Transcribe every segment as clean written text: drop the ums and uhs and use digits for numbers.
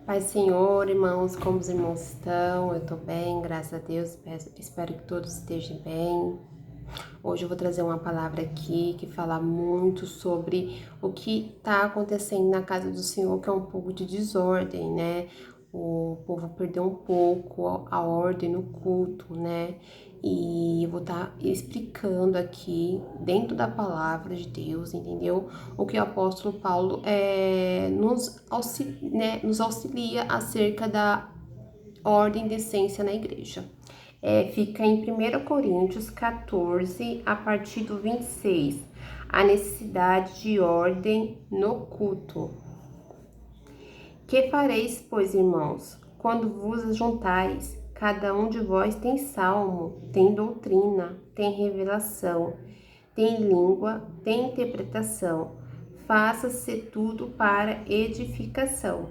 Pai Senhor, irmãos, como os irmãos estão? Eu tô bem, graças a Deus, espero que todos estejam bem. Hoje eu vou trazer uma palavra aqui que fala muito sobre o que está acontecendo na casa do Senhor, que é um pouco de desordem, né? O povo perdeu um pouco a ordem no culto, né? E eu vou estar explicando aqui, dentro da palavra de Deus, entendeu? O que o apóstolo Paulo nos auxilia acerca da ordem e decência na igreja. Fica em 1 Coríntios 14, a partir do 26, a necessidade de ordem no culto. Que fareis, pois, irmãos, quando vos juntais? Cada um de vós tem salmo, tem doutrina, tem revelação, tem língua, tem interpretação. Faça-se tudo para edificação.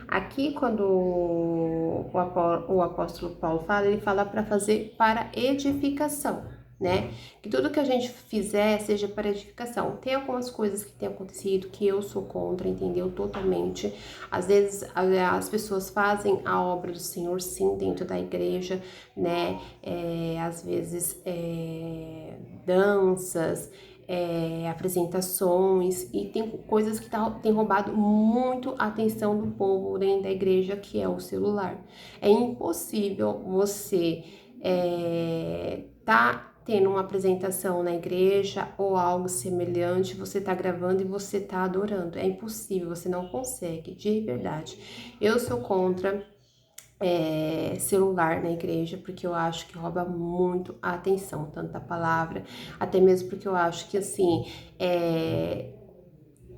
Aqui, quando o apóstolo Paulo fala, ele fala para fazer para edificação, né? Que tudo que a gente fizer seja para edificação. Tem algumas coisas que têm acontecido que eu sou contra, entendeu? Totalmente. Às vezes as pessoas fazem a obra do Senhor, sim, dentro da igreja, né? Às vezes danças, apresentações, e tem coisas que tem roubado muito a atenção do povo dentro da igreja, que é o celular. É impossível você tá tendo uma apresentação na igreja ou algo semelhante, você tá gravando e você tá adorando. É impossível, você não consegue, de verdade. Eu sou contra celular na igreja, porque eu acho que rouba muito a atenção, tanto da palavra, até mesmo porque eu acho que, assim,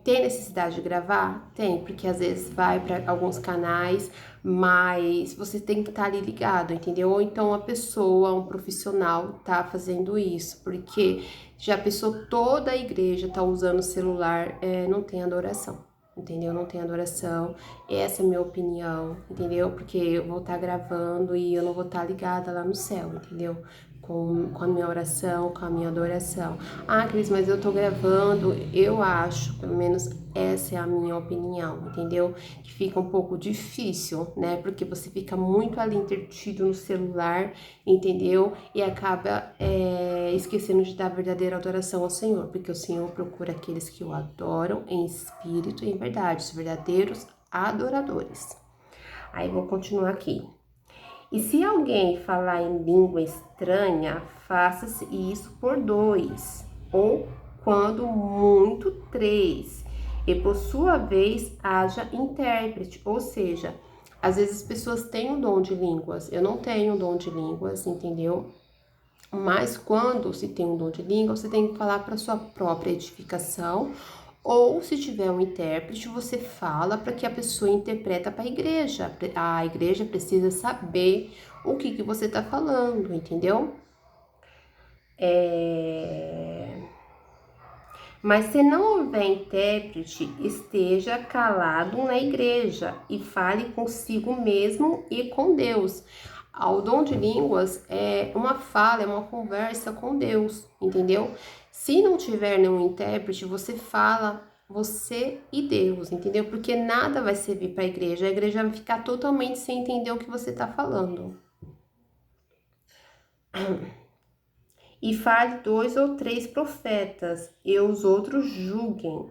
tem necessidade de gravar? Tem, porque às vezes vai para alguns canais, mas você tem que estar ali ligado, entendeu? Ou então a pessoa, um profissional, tá fazendo isso, porque já a pessoa, toda a igreja tá usando o celular, não tem adoração. Entendeu? Não tem adoração, essa é a minha opinião, entendeu? Porque eu vou estar gravando e eu não vou estar ligada lá no céu, entendeu? Com a minha oração, com a minha adoração. Ah, Cris, mas eu tô gravando, eu acho, pelo menos essa é a minha opinião, entendeu? Que fica um pouco difícil, né? Porque você fica muito ali entretido no celular, entendeu? E acaba esquecendo de dar a verdadeira adoração ao Senhor, porque o Senhor procura aqueles que o adoram em espírito e em verdade, os verdadeiros adoradores. Aí vou continuar aqui. E se alguém falar em língua estranha, faça-se isso por 2, ou quando muito 3, e por sua vez haja intérprete, ou seja, às vezes as pessoas têm o dom de línguas, eu não tenho o dom de línguas, entendeu? Mas quando se tem um dom de língua, você tem que falar para sua própria edificação, ou se tiver um intérprete, você fala para que a pessoa interpreta para a igreja. A igreja precisa saber o que você está falando, entendeu? Mas se não houver intérprete, esteja calado na igreja e fale consigo mesmo e com Deus. O dom de línguas é uma fala, é uma conversa com Deus, entendeu? Se não tiver nenhum intérprete, você fala você e Deus, entendeu? Porque nada vai servir para a igreja vai ficar totalmente sem entender o que você está falando. E fale 2 ou 3 profetas, e os outros julguem.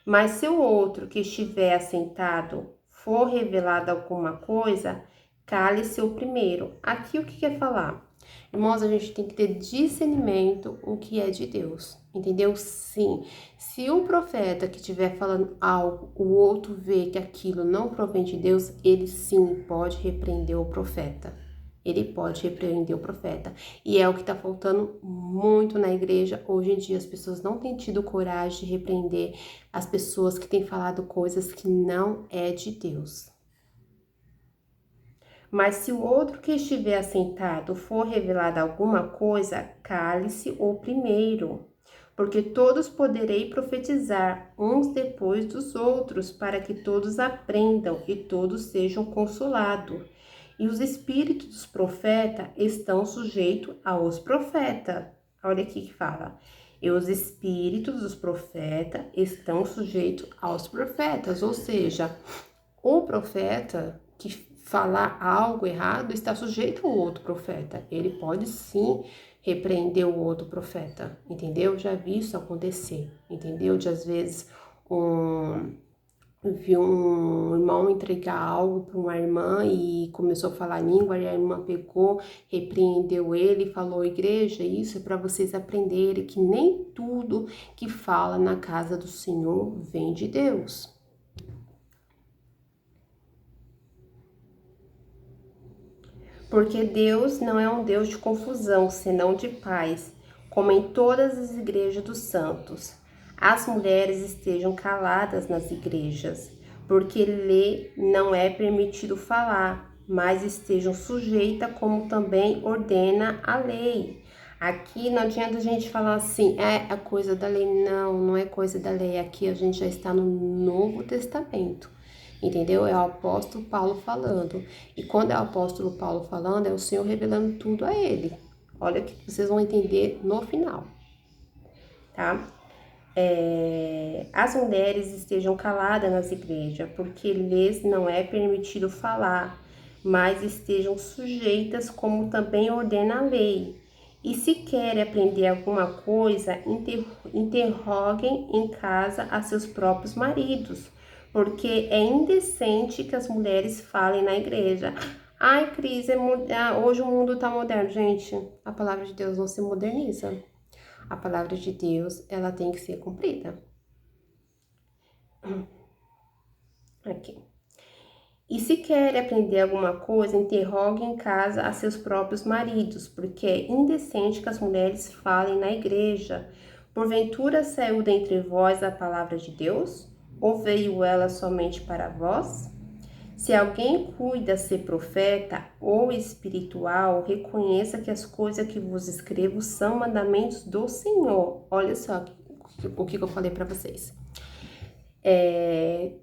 Mas se o outro que estiver assentado for revelado alguma coisa, cale-se o primeiro. Aqui o que quer falar? Irmãos, a gente tem que ter discernimento o que é de Deus, entendeu? Sim, se um profeta que estiver falando algo, o outro vê que aquilo não provém de Deus, ele sim pode repreender o profeta. Ele pode repreender o profeta. E é o que está faltando muito na igreja. Hoje em dia as pessoas não têm tido coragem de repreender as pessoas que têm falado coisas que não é de Deus. Mas se o outro que estiver assentado for revelado alguma coisa, cale-se o primeiro, porque todos poderei profetizar uns depois dos outros, para que todos aprendam e todos sejam consolados. E os espíritos dos profetas estão sujeitos aos profetas. Olha aqui que fala. E os espíritos dos profetas estão sujeitos aos profetas, ou seja, O profeta que falar algo errado está sujeito ao outro profeta. Ele pode sim repreender o outro profeta, entendeu? Já vi isso acontecer, entendeu? De às vezes vi um irmão entregar algo para uma irmã e começou a falar língua, e a irmã pegou, repreendeu ele e falou: igreja, isso é para vocês aprenderem que nem tudo que fala na casa do Senhor vem de Deus. Porque Deus não é um Deus de confusão, senão de paz, como em todas as igrejas dos santos. As mulheres estejam caladas nas igrejas, porque lhe não é permitido falar, mas estejam sujeitas, como também ordena a lei. Aqui não adianta a gente falar assim, é a coisa da lei. Não, não é coisa da lei. Aqui a gente já está no Novo Testamento. Entendeu? É o apóstolo Paulo falando. E quando é o apóstolo Paulo falando, é o Senhor revelando tudo a ele. Olha que vocês vão entender no final, tá? As mulheres estejam caladas nas igrejas, porque lhes não é permitido falar, mas estejam sujeitas, como também ordena a lei. E se querem aprender alguma coisa, interroguem em casa a seus próprios maridos, porque é indecente que as mulheres falem na igreja. Ai, Cris, hoje o mundo tá moderno. Gente, a palavra de Deus não se moderniza. A palavra de Deus, ela tem que ser cumprida. Aqui. E se quer aprender alguma coisa, interrogue em casa a seus próprios maridos, porque é indecente que as mulheres falem na igreja. Porventura saiu dentre vós a palavra de Deus? Ou veio ela somente para vós? Se alguém cuida ser profeta ou espiritual, reconheça que as coisas que vos escrevo são mandamentos do Senhor. Olha só o que eu falei para vocês.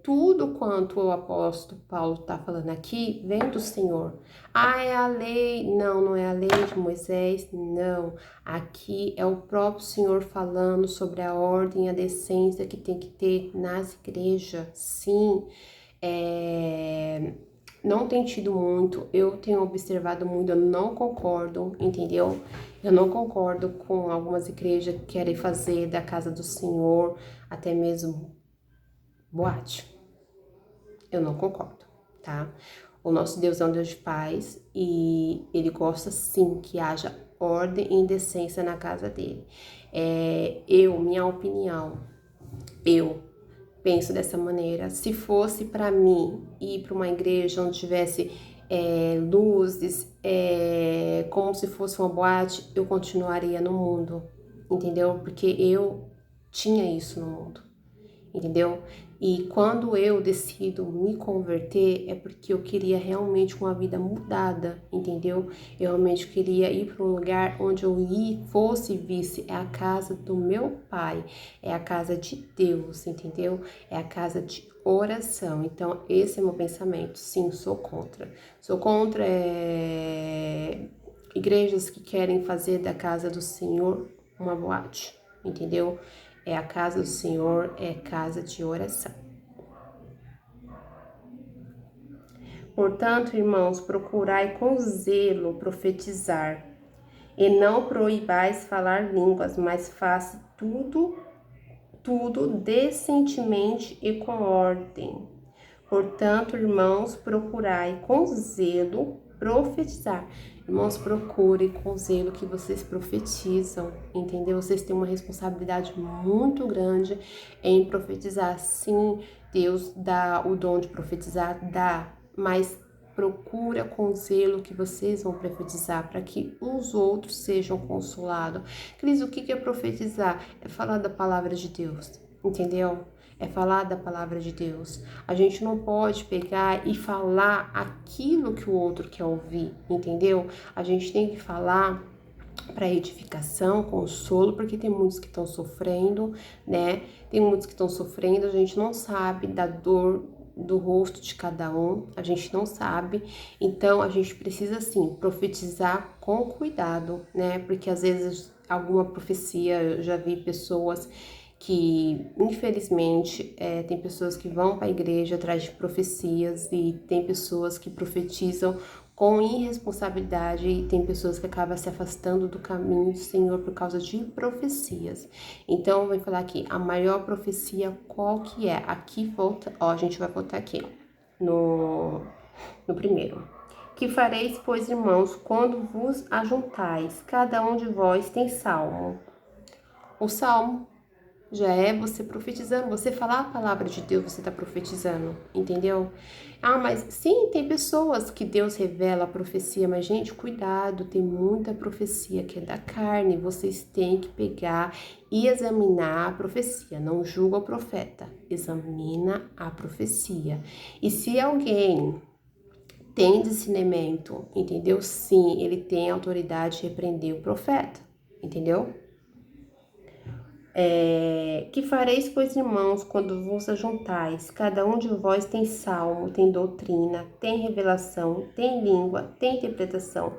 Tudo quanto o apóstolo Paulo está falando aqui vem do Senhor. Ah, é a lei? Não, não é a lei de Moisés, não. Aqui é o próprio Senhor falando sobre a ordem e a decência que tem que ter nas igrejas. Sim, não tem tido muito, eu tenho observado muito, eu não concordo, entendeu? Eu não concordo com algumas igrejas que querem fazer da casa do Senhor até mesmo boate. Eu não concordo, tá? O nosso Deus é um Deus de paz e ele gosta sim que haja ordem e decência na casa dele. Minha opinião, eu penso dessa maneira. Se fosse para mim ir para uma igreja onde tivesse luzes, como se fosse uma boate, eu continuaria no mundo, entendeu? Porque eu tinha isso no mundo, entendeu? E quando eu decido me converter, é porque eu queria realmente uma vida mudada, entendeu? Eu realmente queria ir para um lugar onde eu fosse e visse, é a casa do meu pai, é a casa de Deus, entendeu? É a casa de oração. Então, esse é o meu pensamento. Sim, sou contra. Sou contra igrejas que querem fazer da casa do Senhor uma boate, entendeu? É a casa do Senhor, é casa de oração. Portanto, irmãos, procurai com zelo profetizar, e não proibais falar línguas, mas faça tudo decentemente e com ordem. Portanto, irmãos, procurai com zelo profetizar. Irmãos, procurem com zelo que vocês profetizam, entendeu? Vocês têm uma responsabilidade muito grande em profetizar. Sim, Deus dá o dom de profetizar, dá, mas procura com zelo que vocês vão profetizar para que os outros sejam consolados. Cris, o que é profetizar? É falar da palavra de Deus, entendeu? É falar da palavra de Deus. A gente não pode pegar e falar aquilo que o outro quer ouvir, entendeu? A gente tem que falar para edificação, consolo, porque tem muitos que estão sofrendo, né? Tem muitos que estão sofrendo, a gente não sabe da dor do rosto de cada um, a gente não sabe, então a gente precisa sim profetizar com cuidado, né? Porque às vezes alguma profecia, eu já vi pessoas que infelizmente tem pessoas que vão para a igreja atrás de profecias e tem pessoas que profetizam com irresponsabilidade e tem pessoas que acabam se afastando do caminho do Senhor por causa de profecias. Então, vai falar aqui, a maior profecia qual que é? Aqui volta, ó, a gente vai voltar aqui, ó, no primeiro. Que fareis, pois, irmãos, quando vos ajuntais? Cada um de vós tem salmo. O salmo já é você profetizando, você falar a palavra de Deus, você está profetizando, entendeu? Ah, mas sim, tem pessoas que Deus revela a profecia, mas gente, cuidado, tem muita profecia que é da carne, vocês têm que pegar e examinar a profecia, não julga o profeta, examina a profecia. E se alguém tem discernimento, entendeu? Sim, ele tem autoridade de repreender o profeta, entendeu? Que fareis, pois, irmãos, quando vos ajuntais? Cada um de vós tem salmo, tem doutrina, tem revelação, tem língua, tem interpretação.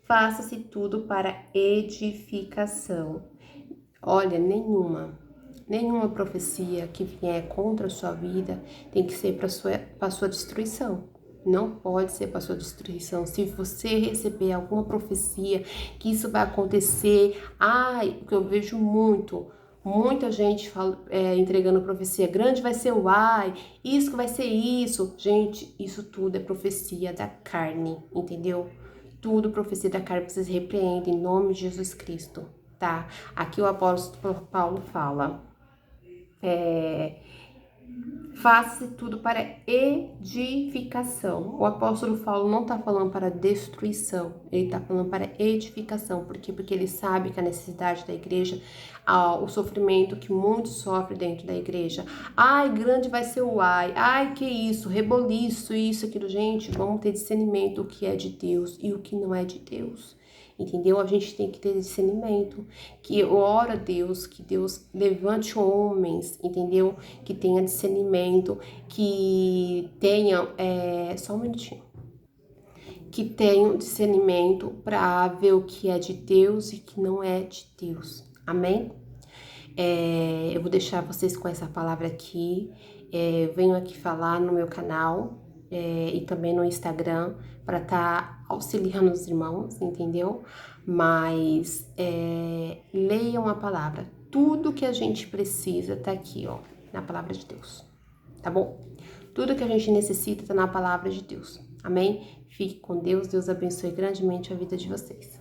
Faça-se tudo para edificação. Olha, nenhuma profecia que vier contra a sua vida tem que ser para sua destruição. Não pode ser para sua destruição. Se você receber alguma profecia que isso vai acontecer, o que eu vejo muita gente entregando profecia, grande vai ser o isso que vai ser isso. Gente, isso tudo é profecia da carne, entendeu? Tudo profecia da carne, vocês repreendem em nome de Jesus Cristo, tá? Aqui o apóstolo Paulo fala, faça tudo para edificação. O apóstolo Paulo não está falando para destruição, ele está falando para edificação. Por quê? Porque ele sabe que a necessidade da igreja, o sofrimento que muitos sofrem dentro da igreja. Grande vai ser o que isso, reboliço, isso, aquilo. Gente, vamos ter discernimento do que é de Deus e o que não é de Deus. Entendeu? A gente tem que ter discernimento, que ora a Deus, que Deus levante homens, entendeu? Que tenha discernimento, que tenha, só um minutinho, que tenham discernimento para ver o que é de Deus e que não é de Deus. Amém? Eu vou deixar vocês com essa palavra aqui. Venho aqui falar no meu canal e também no Instagram para estar auxiliando os irmãos, entendeu? Mas leiam a palavra. Tudo que a gente precisa tá aqui, ó, na palavra de Deus, tá bom? Tudo que a gente necessita tá na palavra de Deus. Amém? Fique com Deus. Deus abençoe grandemente a vida de vocês.